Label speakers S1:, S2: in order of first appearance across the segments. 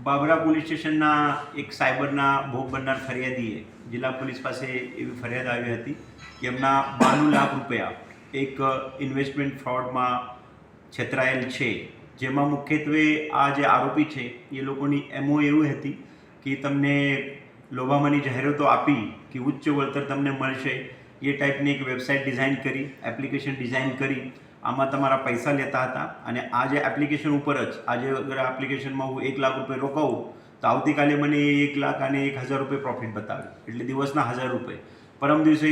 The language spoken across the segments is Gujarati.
S1: બાબરા પોલીસ સ્ટેશનના એક સાયબરના ભોગ બનનાર ફરિયાદીએ જિલ્લા પોલીસ પાસે એવી ફરિયાદ આવી હતી કે એમના 92 લાખ રૂપિયા એક ઇન્વેસ્ટમેન્ટ ફ્રોડમાં છેતરાયેલ છે, જેમાં મુખ્યત્વે આ જે આરોપી છે એ લોકોની એમઓ એવી હતી કે તમને લોભામાની જાહેરાતો આપી કે ઉચ્ચ વળતર તમને મળશે એ ટાઈપની એક વેબસાઇટ ડિઝાઇન કરી, એપ્લિકેશન ડિઝાઇન કરી આમાં તમારા પૈસા લેતા હતા અને આ જે એપ્લિકેશન ઉપર જ આજે અગર આ એપ્લિકેશનમાં હું 1 લાખ રૂપિયા રોકાવું તો આવતીકાલે મને 1 લાખ અને 1000 રૂપિયા પ્રોફિટ બતાવે, એટલે દિવસના 1000 રૂપિયા, પરમ દિવસે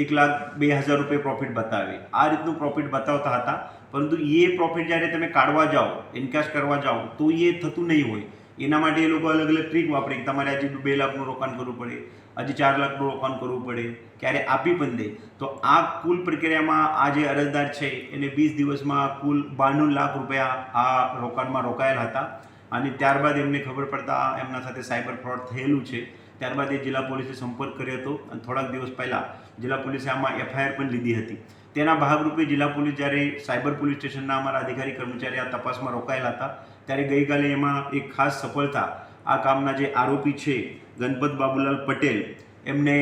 S1: 1,02,000 રૂપિયા પ્રોફિટ બતાવે. આ રીતનું પ્રોફિટ બતાવતા હતા. પરંતુ એ પ્રોફિટ જ્યારે તમે કાઢવા જાઓ, ઇનકેશ કરવા જાઓ તો એ થતું નહીં હોય. એના માટે એ લોકો અલગ અલગ ટ્રીક વાપરે કે તમારે આજે 2 લાખનું રોકાણ કરવું પડે, આજે 4 લાખનું રોકાણ કરવું પડે, ક્યારે આપી પણ દે. તો આ કુલ પ્રક્રિયામાં આ જે અરજદાર છે એને 20 દિવસમાં કુલ 92 લાખ રૂપિયા આ રોકાણમાં રોકાયેલા હતા. અને ત્યારબાદ એમને ખબર પડતા એમના સાથે સાયબર ફ્રોડ થયેલું છે. ત્યારબાદ એ જિલ્લા પોલીસે સંપર્ક કર્યો હતો અને થોડાક દિવસ પહેલાં જિલ્લા પોલીસે આમાં એફઆઈઆર પણ લીધી હતી. તેના ભાગરૂપે જિલ્લા પોલીસ જ્યારે સાયબર પોલીસ સ્ટેશનના અમારા અધિકારી કર્મચારી આ તપાસમાં રોકાયેલા હતા ત્યારે ગઈકાલે એમાં એક ખાસ સફળતા આ કામના જે આરોપી છે ગણપત બાબુલાલ પટેલ, એમને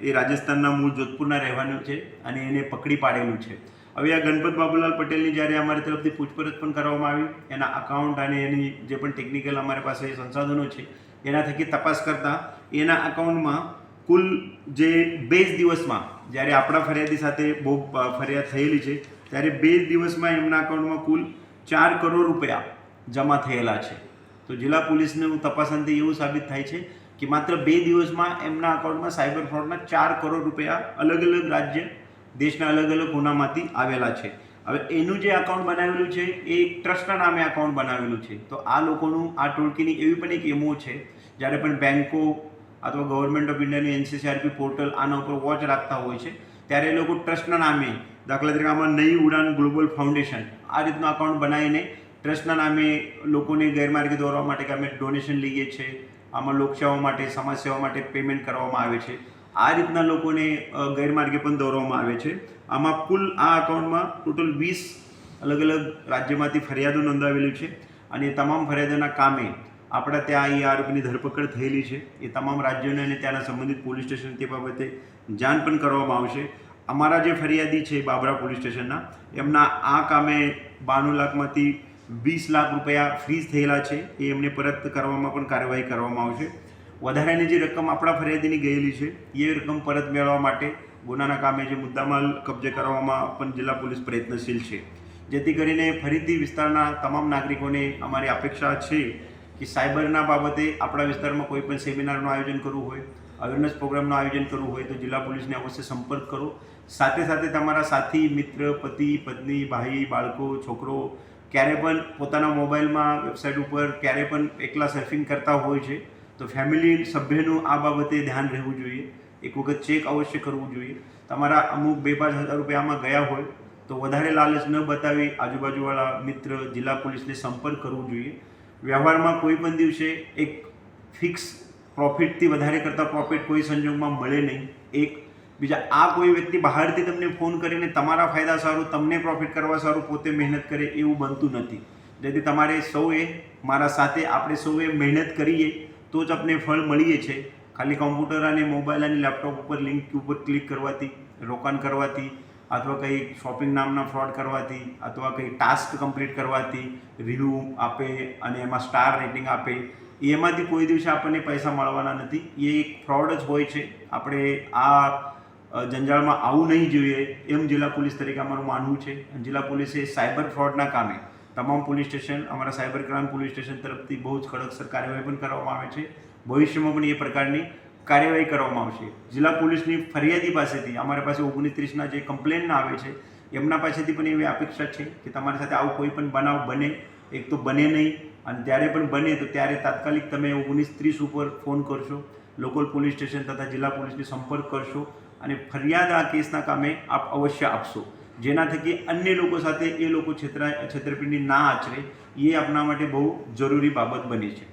S1: એ રાજસ્થાનના મૂળ જોધપુરના રહેવાનું છે અને એને પકડી પાડેલું છે. હવે આ ગણપત બાબુલાલ પટેલની જ્યારે અમારી તરફથી પૂછપરછ પણ કરવામાં આવી, એના અકાઉન્ટ અને એની જે પણ ટેકનિકલ અમારી પાસે સંસાધનો છે એના થકી તપાસ કરતાં એના અકાઉન્ટમાં કુલ જે 2 દિવસમાં જ્યારે આપણા ફરિયાદી સાથે બહુ ફરિયાદ થયેલી છે ત્યારે 2 દિવસમાં એમના અકાઉન્ટમાં કુલ 4 કરોડ રૂપિયા જમા થયેલા છે. તો જિલ્લા પોલીસનું તપાસનથી એવું સાબિત થાય છે કે માત્ર 2 દિવસમાં એમના અકાઉન્ટમાં સાયબર ફ્રોડના 4 કરોડ રૂપિયા અલગ અલગ રાજ્ય દેશના અલગ અલગ ગુનામાંથી આવેલા છે. હવે એનું જે અકાઉન્ટ બનાવેલું છે એ ટ્રસ્ટના નામે અકાઉન્ટ બનાવેલું છે. તો આ લોકોનું આ ટોળકીની એવી પણ એક એમઓ છે, જ્યારે પણ બેન્કો અથવા ગવર્મેન્ટ ઓફ ઇન્ડિયાની એનસીસીઆરપી પોર્ટલ આના ઉપર વોચ રાખતા હોય છે ત્યારે એ લોકો ટ્રસ્ટના નામે, દાખલા તરીકે આમાં નઈ ઉડાન ગ્લોબલ ફાઉન્ડેશન આ રીતનું અકાઉન્ટ બનાવીને ટ્રસ્ટના નામે લોકોને ગેરમાર્ગે દોરવા માટે કે અમે ડોનેશન લઈએ છીએ, આમાં લોકસેવા માટે, સમાજ સેવા માટે પેમેન્ટ કરવામાં આવે છે, આ રીતના લોકોને ગેરમાર્ગે પણ દોરવામાં આવે છે. આમાં કુલ આ અકાઉન્ટમાં ટોટલ 20 અલગ અલગ રાજ્યમાંથી ફરિયાદો નોંધાવેલી છે અને એ તમામ ફરિયાદોના કામે આપણા ત્યાં એ આરોપીની ધરપકડ થયેલી છે. એ તમામ રાજ્યોને અને ત્યાંના સંબંધિત પોલીસ સ્ટેશન તે બાબતે જાણ પણ કરવામાં આવશે. અમારા જે ફરિયાદી છે બાબરા પોલીસ સ્ટેશનના, એમના આ કામે 92 લાખમાંથી 20 લાખ રૂપિયા ફ્રીઝ થયેલા છે, એ એમને પરત કરવામાં પણ કાર્યવાહી કરવામાં આવશે. વધારાની જે રકમ આપણા ફરિયાદીની ગયેલી છે એ રકમ પરત મેળવવા માટે ગુનાના કામે જે મુદ્દામાલ કબજે કરવામાં પણ જિલ્લા પોલીસ પ્રયત્નશીલ છે. જેથી કરીને ફરીથી વિસ્તારના તમામ નાગરિકોને અમારી અપેક્ષા છે કે સાયબરના બાબતે આપણા વિસ્તારમાં કોઈ પણ સેમિનારનું આયોજન કરવું હોય, અવેરનેસ પ્રોગ્રામનું આયોજન કરવું હોય તો જિલ્લા પોલીસને અવશ્ય સંપર્ક કરો. સાથે સાથે તમારા સાથી, મિત્ર, પતિ, પત્ની, ભાઈ, બાળકો, છોકરો ક્યારે પણ પોતાના મોબાઈલમાં વેબસાઇટ ઉપર ક્યારે પણ એકલા સર્ફિંગ કરતા હોય છે તો ફેમિલી સભ્યનું આ બાબતે ધ્યાન રહેવું જોઈએ. એક વખત ચેક અવશ્ય કરવું જોઈએ. તમારા અમુક 2-5 હજાર રૂપિયા આમાં ગયા હોય તો વધારે લાલચ ન બતાવી આજુબાજુવાળા મિત્ર, જિલ્લા પોલીસને સંપર્ક કરવું જોઈએ. વ્યવહારમાં કોઈ પણ દિવસે એક ફિક્સ પ્રોફિટથી વધારે કરતાં પ્રોફિટ કોઈ સંજોગમાં મળે નહીં. બીજા આ કોઈ વ્યક્તિ બહારથી તમને ફોન કરીને તમારા ફાયદા સારું, તમને પ્રોફિટ કરવા સારું પોતે મહેનત કરે એવું બનતું નથી. જેથી તમારે સૌએ મારા સાથે આપણે સૌએ મહેનત કરીએ તો જ આપણે ફળ મળીએ છીએ. ખાલી કોમ્પ્યુટર અને મોબાઈલ અને લેપટોપ ઉપર લિંક ઉપર ક્લિક કરવાથી, રોકાણ કરવાથી અથવા કંઈ શોપિંગ નામના ફ્રોડ કરવાથી અથવા કંઈ ટાસ્ક કમ્પ્લીટ કરવાથી રિવ્યૂ આપે અને એમાં સ્ટાર રેટિંગ આપે, એમાંથી કોઈ દિવસે આપણને પૈસા મળવાના નથી. એ એક ફ્રોડ જ હોય છે. આપણે આ જંજાળમાં આવવું નહીં જોઈએ એમ જિલ્લા પોલીસ તરીકે અમારું માનવું છે. જિલ્લા પોલીસે સાયબર ફ્રોડના કામે તમામ પોલીસ સ્ટેશન, અમારા સાયબર ક્રાઇમ પોલીસ સ્ટેશન તરફથી બહુ જ કડકસર કાર્યવાહી પણ કરવામાં આવે છે. ભવિષ્યમાં પણ એ પ્રકારની કાર્યવાહી કરવામાં આવશે. જિલ્લા પોલીસની ફરિયાદી પાસેથી અમારી પાસે 29-30ના જે કમ્પ્લેન આવે છે એમના પાસેથી પણ એવી અપેક્ષા છે કે તમારી સાથે આવું કોઈ પણ બનાવ બને, એક તો બને નહીં, અને જ્યારે પણ બને તો ત્યારે તાત્કાલિક તમે 19-30 ઉપર ફોન કરશો, લોકલ પોલીસ સ્ટેશન તથા જિલ્લા પોલીસને સંપર્ક કરશો અને ફરિયાદ આ કેસના કામે આપ અવશ્ય આપશો. જેના થકી અન્ય લોકો સાથે એ લોકો છેતરપિંડી ના આચરે, એ આપણા માટે બહુ જરૂરી બાબત બની છે.